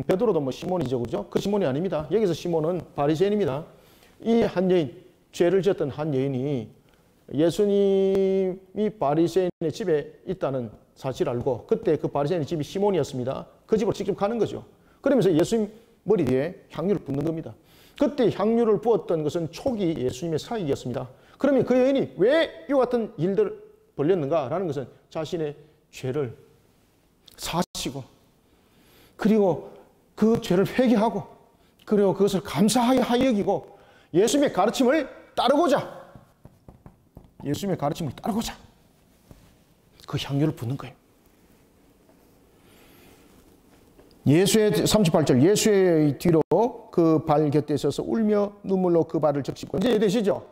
베드로도 뭐 시몬이죠, 그죠? 그 시몬이 아닙니다. 여기서 시몬은 바리새인입니다. 이 한 여인, 죄를 지었던 한 여인이 예수님이 바리새인의 집에 있다는 사실을 알고, 그때 그 바리새인의 집이 시몬이었습니다. 그 집으로 직접 가는 거죠. 그러면서 예수님 머리 뒤에 향유를 붓는 겁니다. 그때 향유를 부었던 것은 초기 예수님의 사역이었습니다. 그러면 그 여인이 왜 이와 같은 일들을 벌였는가라는 것은 자신의 죄를 사시고, 그리고 그 죄를 회개하고, 그리고 그것을 감사하게 여기고 예수님의 가르침을 따르고자, 예수님의 가르침을 따르고자 그 향유를 붓는 거예요. 예수의 38절, 예수의 뒤로 그 발 곁에 서서 울며 눈물로 그 발을 적시고, 이제 이해되시죠?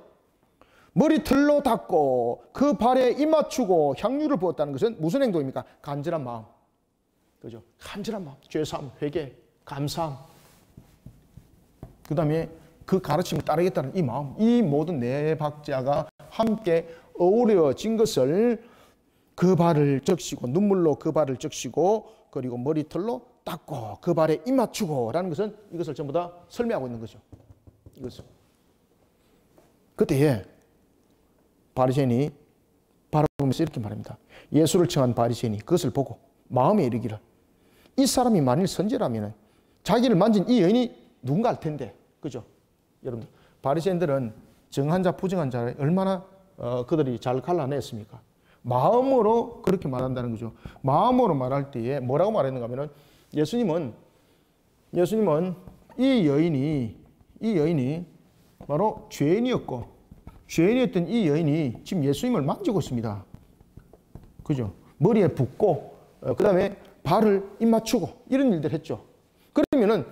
머리털로 닦고 그 발에 입 맞추고 향유를 부었다는 것은 무슨 행동입니까? 간절한 마음. 그죠? 간절한 마음. 죄사함, 회개, 감사함. 그 다음에 그 가르침을 따르겠다는 이 마음, 이 모든 네 박자가 함께 어우러진 것을 그 발을 적시고 눈물로 그 발을 적시고 그리고 머리털로 닦고 그 발에 입 맞추고 라는 것은 이것을 전부 다 설명하고 있는 거죠. 이것을. 그때에 바리새인이 바라보면서 이렇게 말합니다. 예수를 청한 바리새인이 그것을 보고 마음에 이르기를 이 사람이 만일 선지라면 자기를 만진 이 여인이 누군가 할 텐데, 그죠? 여러분들 바리새인들은 정한 자 부정한 자를 얼마나 그들이 잘 갈라냈습니까? 마음으로 그렇게 말한다는 거죠. 마음으로 말할 때에 뭐라고 말했는가 하면은 예수님은 이 여인이 바로 죄인이었고 죄인이었던 이 여인이 지금 예수님을 만지고 있습니다. 그죠? 머리에 붓고 그 다음에 발을 입 맞추고 이런 일들 했죠. 그러면은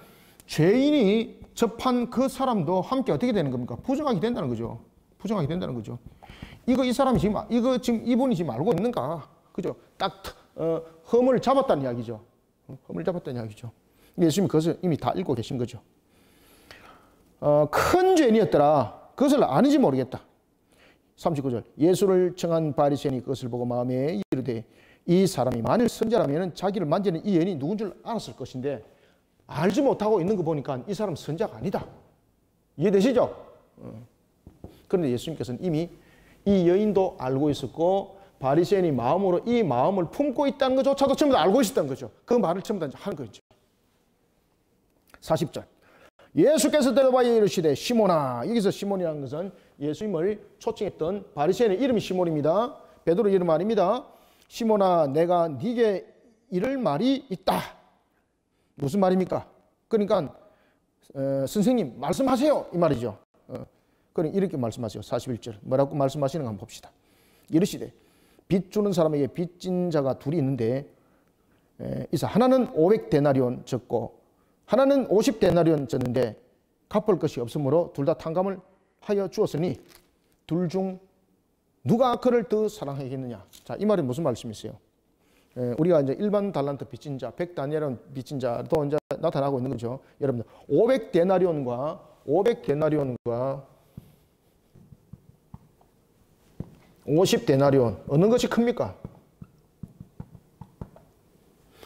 죄인이 접한 그 사람도 함께 어떻게 되는 겁니까? 부정하게 된다는 거죠. 부정하게 된다는 거죠. 이 사람이 지금 이분이 지금 알고 있는가? 그죠? 딱 흠을 잡았다는 이야기죠. 흠을 잡았다는 이야기죠. 예수님이 그것을 이미 다 읽고 계신 거죠. 큰 죄인이었더라. 그것을 아는지 모르겠다. 39절. 예수를 청한 바리새인이 그것을 보고 마음에 이르되 이 사람이 만일 선자라면 자기를 만지는 이 여인이 누군 줄 알았을 것인데 알지 못하고 있는 거 보니까 이 사람 선자가 아니다. 이해되시죠? 그런데 예수님께서는 이미 이 여인도 알고 있었고 바리새인이 마음으로 이 마음을 품고 있다는 것조차도 전부 다 알고 있었던 거죠. 그 말을 전부 다 하는 거죠. 40절. 예수께서 대답하여 이르시되 시몬아. 여기서 시몬이라는 것은 예수님을 초청했던 바리새인의 이름이 시몬입니다. 베드로 이름 아닙니다. 시몬아 내가 네게 이를 말이 있다. 무슨 말입니까? 그러니까 선생님 말씀하세요 이 말이죠. 그러니까 이렇게 말씀하세요. 41절 뭐라고 말씀하시는가 한번 봅시다. 이르시되 빚 주는 사람에게 빚진 자가 둘이 있는데 이사 하나는 500데나리온 졌고 하나는 50데나리온 졌는데 갚을 것이 없으므로 둘 다 탕감을 하여 주었으니 둘 중 누가 그를 더 사랑하겠느냐. 자, 이 말은 무슨 말씀이세요? 우리가 이제 일반 달란트 빚진 자, 100데나리온 빚진 자도 이제 나타나고 있는 거죠. 여러분들 500데나리온과 50데나리온 어느 것이 큽니까?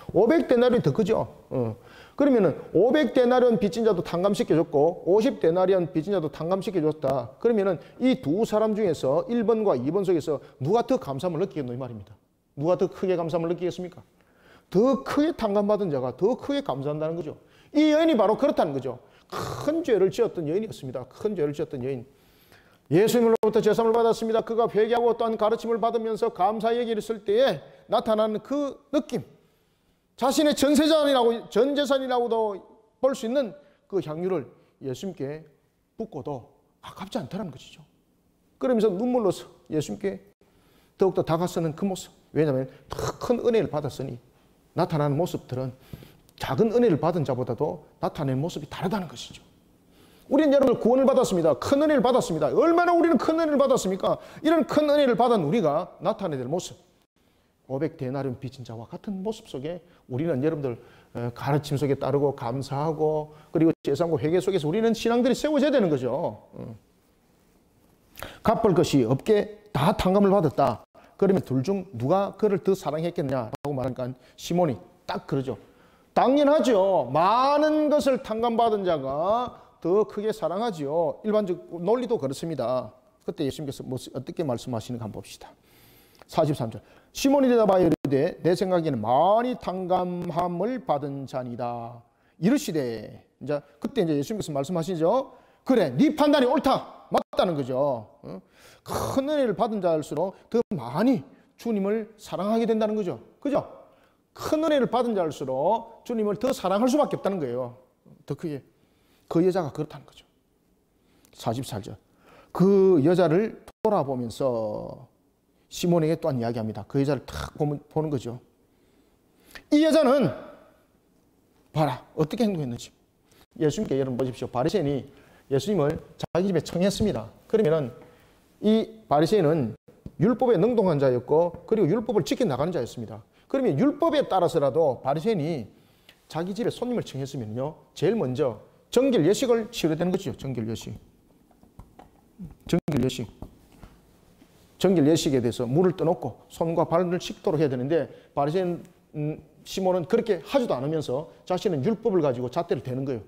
500데나리온이 더 크죠. 그러면은 500데나리온 빚진 자도 탕감시켜줬고 50데나리온 빚진 자도 탕감시켜줬다. 그러면은 이 두 사람 중에서 1번과 2번 속에서 누가 더 감사함을 느끼겠노 이 말입니다. 누가 더 크게 감사함을 느끼겠습니까? 더 크게 탕감받은 자가 더 크게 감사한다는 거죠. 이 여인이 바로 그렇다는 거죠. 큰 죄를 지었던 여인이었습니다. 큰 죄를 지었던 여인. 예수님으로부터 제사함을 받았습니다. 그가 회개하고 또한 가르침을 받으면서 감사 얘기를 쓸 때에 나타나는 그 느낌. 자신의 전 재산이라고도 볼 수 있는 그 향유를 예수님께 붓고도 아깝지 않다는 것이죠. 그러면서 눈물로서 예수님께 더욱더 다가서는 그 모습. 왜냐하면 더 큰 은혜를 받았으니 나타나는 모습들은 작은 은혜를 받은 자보다도 나타내는 모습이 다르다는 것이죠. 우리는 여러분들 구원을 받았습니다. 큰 은혜를 받았습니다. 얼마나 우리는 큰 은혜를 받았습니까? 이런 큰 은혜를 받은 우리가 나타내야 될 모습. 500데나리온 빚진 자와 같은 모습 속에 우리는 여러분들 가르침 속에 따르고 감사하고 그리고 제사하고 회개 속에서 우리는 신앙들이 세워져야 되는 거죠. 갚을 것이 없게 다 탕감을 받았다. 그러면 둘 중 누가 그를 더 사랑했겠냐라고 말하니까 시몬이 딱 그러죠. 당연하죠. 많은 것을 탕감받은 자가 더 크게 사랑하지요. 일반적 논리도 그렇습니다. 그때 예수님께서 어떻게 말씀하시는가 한번 봅시다. 43절. 시몬이 대답하여 이르되 내 생각에는 많이 탕감함을 받은 자니다. 이르시되 이제 그때 이제 예수님께서 말씀하시죠. 그래, 네 판단이 옳다, 맞다는 거죠. 큰 은혜를 받은 자일수록 더 많이 주님을 사랑하게 된다는 거죠. 그죠? 큰 은혜를 받은 자일수록 주님을 더 사랑할 수밖에 없다는 거예요. 더 크게. 그 여자가 그렇다는 거죠. 44절. 그 여자를 돌아보면서 시몬에게 또한 이야기합니다. 그 여자를 탁 보는 거죠. 이 여자는 봐라 어떻게 행동했는지. 예수님께 여러분 보십시오. 바리새인이 예수님을 자기 집에 청했습니다. 그러면은 이 바리새인은 율법에 능동한 자였고 그리고 율법을 지켜나가는 자였습니다. 그러면 율법에 따라서라도 바리새인이 자기 집에 손님을 청했으면요 제일 먼저 정결 예식을 치러야 되는 것이죠. 정결 예식. 정결 예식. 정결 예식에 대해서 물을 떠놓고 손과 발을 씻도록 해야 되는데 바리새인 시몬은 그렇게 하지도 않으면서 자신은 율법을 가지고 잣대를 대는 거예요.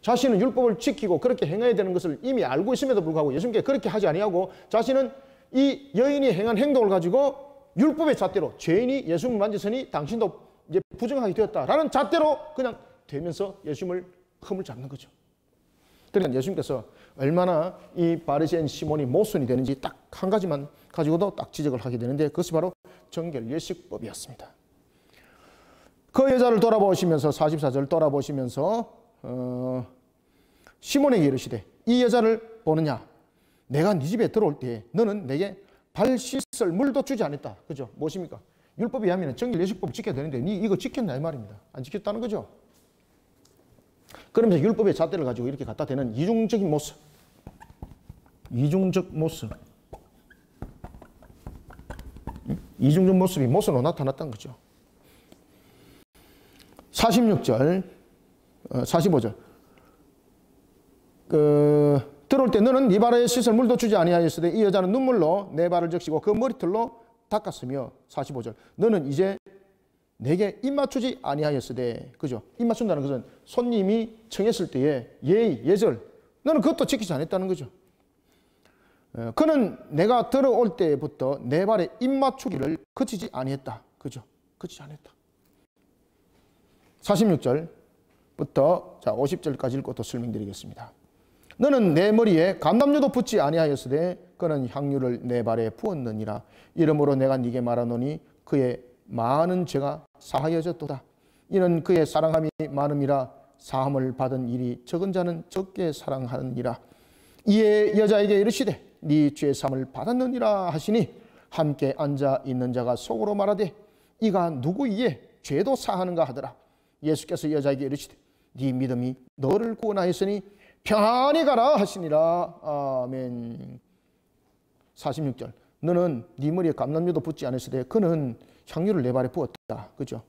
자신은 율법을 지키고 그렇게 행해야 되는 것을 이미 알고 있음에도 불구하고 예수님께 그렇게 하지 아니하고 자신은 이 여인이 행한 행동을 가지고 율법의 잣대로 죄인이 예수님을 만졌으니 당신도 이제 부정하게 되었다라는 잣대로 그냥 되면서 예수님을 흠을 잡는 거죠. 그러니까 예수님께서 얼마나 이 바리새인 시몬이 모순이 되는지 딱 한 가지만 가지고도 딱 지적을 하게 되는데 그것이 바로 정결 예식법이었습니다. 그 여자를 돌아보시면서 44절 돌아보시면서 시몬에게 이르시되 이 여자를 보느냐 내가 네 집에 들어올 때 너는 내게 발 씻을 물도 주지 않았다. 그죠? 무엇입니까? 율법에 의하면 정결 예식법을 지켜야 되는데 네 이거 지켰나 이 말입니다. 안 지켰다는 거죠. 그러면서 율법의 잣대를 가지고 이렇게 갖다 대는 이중적인 모습. 이중적 모습. 이중적 모습이 모습으로 나타났다는 거죠. 46절, 45절. 들어올 때 너는 네 발에 씻을 물도 주지 아니하였으되 이 여자는 눈물로 내 발을 적시고 그 머리털로 닦았으며 45절. 너는 이제 내게 입 맞추지 아니하였으되 그죠? 입 맞춘다는 것은 손님이 청했을 때의 예의, 예절 너는 그것도 지키지 않았다는 거죠. 그는 내가 들어올 때부터 내 발에 입 맞추기를 그치지 아니했다. 그죠? 그치지 않았다. 46절부터 자 50절까지 읽고 또 설명드리겠습니다. 너는 내 머리에 감람유도 붓지 아니하였으되 그는 향유를 내 발에 부었느니라. 이러므로 내가 네게 말하노니 그의 많은 죄가 사하여졌도다. 이는 그의 사랑함이 많음이라. 사함을 받은 일이 적은 자는 적게 사랑하느니라. 이에 여자에게 이르시되 네 죄 사함을 받았느니라 하시니 함께 앉아 있는 자가 속으로 말하되 이가 누구이에 죄도 사하는가 하더라. 예수께서 여자에게 이르시되 네 믿음이 너를 구원하였으니 평안히 가라 하시니라. 아멘. 46절. 너는 네 머리에 감람유도 붓지 않았으되 그는 향유를 내 발에 부었다. 그죠?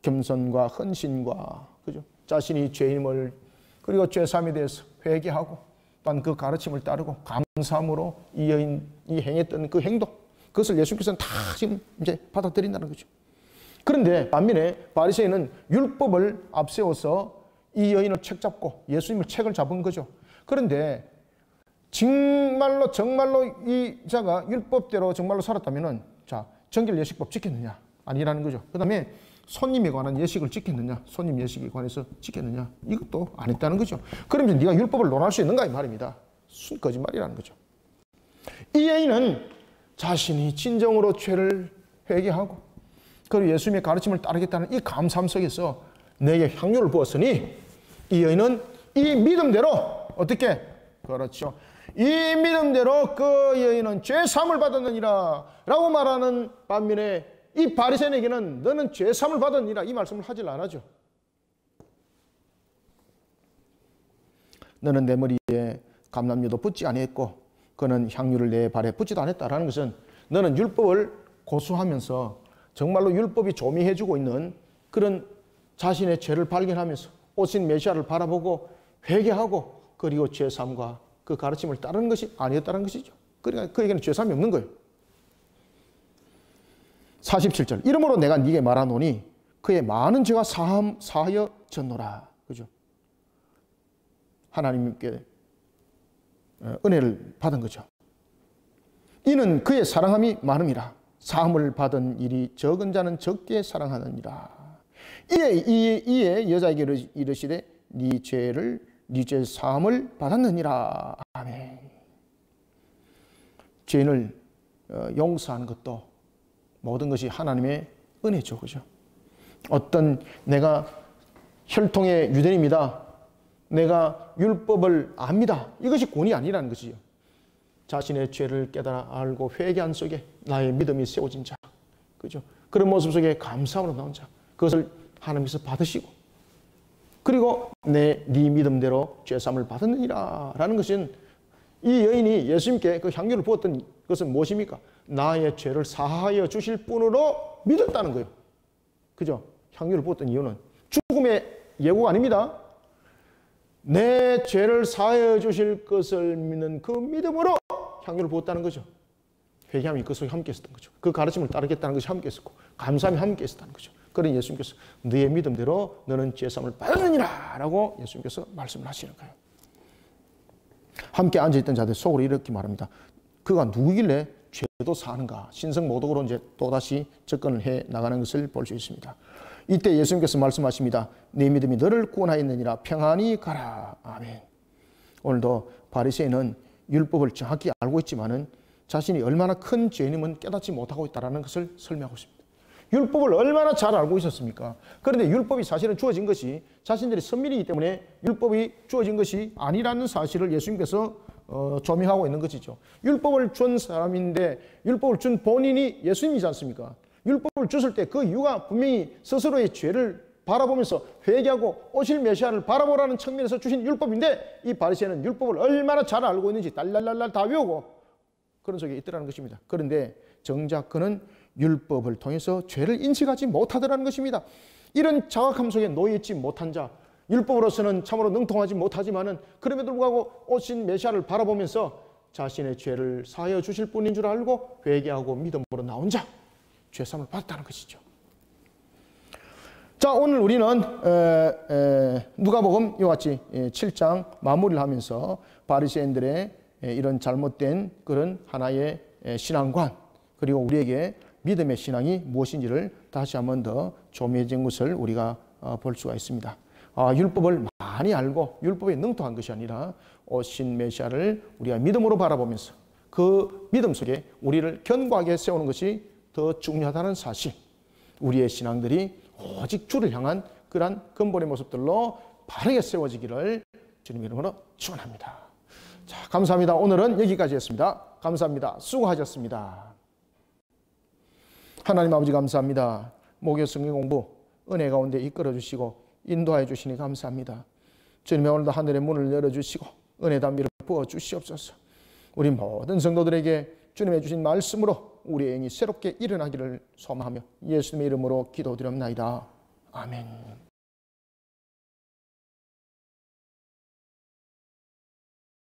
겸손과 헌신과 그죠? 자신이 죄임을 그리고 죄사함에 대해서 회개하고 또한 그 가르침을 따르고 감사함으로 이 여인이 행했던 그 행동 그것을 예수께서는 다 지금 이제 받아들인다는 거죠. 그런데 반면에 바리새인은 율법을 앞세워서 이 여인을 책 잡고 예수님을 책을 잡은 거죠. 그런데 정말로 이 자가 율법대로 정말로 살았다면은 자 정결 예식법 지켰느냐 아니라는 거죠. 그 다음에 손님에 관한 예식을 지켰느냐 손님 예식에 관해서 지켰느냐 이것도 안 했다는 거죠. 그러면 네가 율법을 논할 수 있는가 이 말입니다. 거짓말이라는 거죠. 이 여인은 자신이 진정으로 죄를 회개하고 그리고 예수님의 가르침을 따르겠다는 이 감사함 속에서 내게 향유를 부었으니 이 여인은 이 믿음대로 어떻게 그렇죠. 이 믿음대로 그 여인은 죄사함을 받았느니라 라고 말하는 반면에 이 바리새인에게는 너는 죄사함을 받았느니라 이 말씀을 하질 않았죠. 너는 내 머리에 감람유도 붓지 아니했고 그는 향유를 내 발에 붓지도 않았다라는 것은 너는 율법을 고수하면서 정말로 율법이 조미해주고 있는 그런 자신의 죄를 발견하면서 오신 메시아를 바라보고 회개하고 그리고 죄사함과 그 가르침을 따르는 것이 아니었다는 것이죠. 그러니까 그에게는 죄사함이 없는 거예요. 47절. 이러므로 내가 네게 말하노니 그의 많은 죄가 사하여졌노라. 그죠? 하나님께 은혜를 받은 거죠. 이는 그의 사랑함이 많음이라. 사함을 받은 일이 적은 자는 적게 사랑하느니라. 이에 여자에게 이르시되 네 죄 사함을 받았느니라. 아멘. 죄인을 용서하는 것도 모든 것이 하나님의 은혜죠. 그죠? 어떤 내가 혈통의 유대인입니다. 내가 율법을 압니다. 이것이 구원이 아니라는 것이죠. 자신의 죄를 깨달아 알고 회개한 속에 나의 믿음이 세워진 자. 그죠? 그런 모습 속에 감사함으로 나온 자. 그것을 하나님께서 받으시고 그리고 네 믿음대로 죄사함을 받았느니라 라는 것은 이 여인이 예수님께 그 향유를 부었던 것은 무엇입니까? 나의 죄를 사하여 주실 분으로 믿었다는 거예요. 그죠? 향유를 부었던 이유는 죽음의 예고가 아닙니다. 내 죄를 사하여 주실 것을 믿는 그 믿음으로 향유를 부었다는 거죠. 회개함이 그 속에 함께 있었던 거죠. 그 가르침을 따르겠다는 것이 함께 있었고 감사함이 함께 있었다는 거죠. 그러니 예수님께서 너의 믿음대로 너는 죄사함을 받았느니라 라고 예수님께서 말씀을 하시는 거예요. 함께 앉아있던 자들 속으로 이렇게 말합니다. 그가 누구길래 죄도 사는가? 신성모독으로 이제 또다시 접근을 해 나가는 것을 볼 수 있습니다. 이때 예수님께서 말씀하십니다. 네 믿음이 너를 구원하였느니라. 평안히 가라. 아멘. 오늘도 바리새인은 율법을 정확히 알고 있지만은 자신이 얼마나 큰 죄인임은 깨닫지 못하고 있다는 것을 설명하고 있습니다. 율법을 얼마나 잘 알고 있었습니까? 그런데 율법이 사실은 주어진 것이 자신들이 선민이기 때문에 율법이 주어진 것이 아니라는 사실을 예수님께서 조명하고 있는 것이죠. 율법을 준 사람인데 율법을 준 본인이 예수님이지 않습니까? 율법을 줬을 때 그 이유가 분명히 스스로의 죄를 바라보면서 회개하고 오실 메시아를 바라보라는 측면에서 주신 율법인데 이 바리새인은 율법을 얼마나 잘 알고 있는지 달랄랄랄 다 외우고 그런 속에 있더라는 것입니다. 그런데 정작 그는 율법을 통해서 죄를 인식하지 못하더라는 것입니다. 이런 자각함 속에 놓여있지 못한 자, 율법으로서는 참으로 능통하지 못하지만은 그럼에도 불구하고 오신 메시아를 바라보면서 자신의 죄를 사하여 주실 분인 줄 알고 회개하고 믿음으로 나온 자, 죄사함을 받았다는 것이죠. 자, 오늘 우리는 누가복음 이와 같이 7장 마무리를 하면서 바리새인들의 이런 잘못된 그런 하나의 신앙관 그리고 우리에게 믿음의 신앙이 무엇인지를 다시 한 번 더 조명해진 것을 우리가 볼 수가 있습니다. 율법을 많이 알고 율법에 능통한 것이 아니라 오신 메시아를 우리가 믿음으로 바라보면서 그 믿음 속에 우리를 견고하게 세우는 것이 더 중요하다는 사실, 우리의 신앙들이 오직 주를 향한 그러한 근본의 모습들로 바르게 세워지기를 주님 이름으로 축원합니다. 자, 감사합니다. 오늘은 여기까지 했습니다. 감사합니다. 수고하셨습니다. 하나님 아버지 감사합니다. 목요 성경 공부 은혜 가운데 이끌어 주시고 인도하여 주시니 감사합니다. 주님의 오늘도 하늘의 문을 열어주시고 은혜 담비를 부어 주시옵소서. 우리 모든 성도들에게 주님의 주신 말씀으로 우리의 영이 새롭게 일어나기를 소망하며 예수님의 이름으로 기도드립나이다. 아멘.